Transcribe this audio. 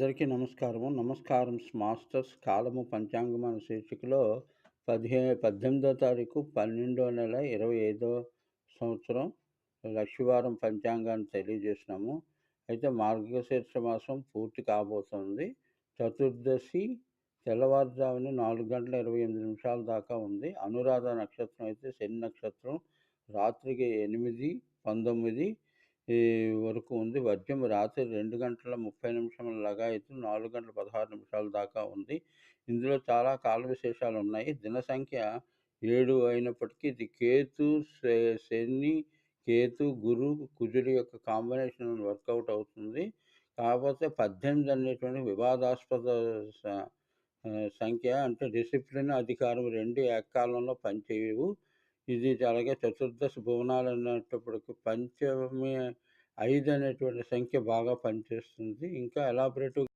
అందరికీ నమస్కారము. నమస్కారం మాస్టర్స్ కాలము పంచాంగం అనే శీర్షికలో 18వ తారీఖు 12వ నెల 25వ సంవత్సరం లక్షవారం పంచాంగాన్ని తెలియజేసినాము. అయితే మార్గశీర్ష మాసం పూర్తి కాబోతుంది. చతుర్దశి తెల్లవారుజామున 4 గంటల 28 నిమిషాల దాకా ఉంది. అనురాధ నక్షత్రం అయితే శని నక్షత్రం రాత్రికి 8, 19 వరకు ఉంది. వర్జం రాత్రి 2 గంటల 30 నిమిషముల లగాయతు 4 గంటల 16 నిమిషాల దాకా ఉంది. ఇందులో చాలా కాల విశేషాలున్నాయి. దిన సంఖ్య 7 అయినప్పటికీ ఇది కేతు, శని, కేతు, గురు, కుజుడి యొక్క కాంబినేషన్ వర్కౌట్ అవుతుంది. కాకపోతే 18 అనేటువంటి వివాదాస్పద స సంఖ్య. అంటే డిసిప్లిన్, అధికారం 2 ఏకకాలంలో పనిచేయవు. ఇది అలాగే చతుర్దశి భువనాలు అనేటప్పటికి పంచమి 5 అనేటువంటి సంఖ్య బాగా పనిచేస్తుంది. ఇంకా ఎలాబొరేటివ్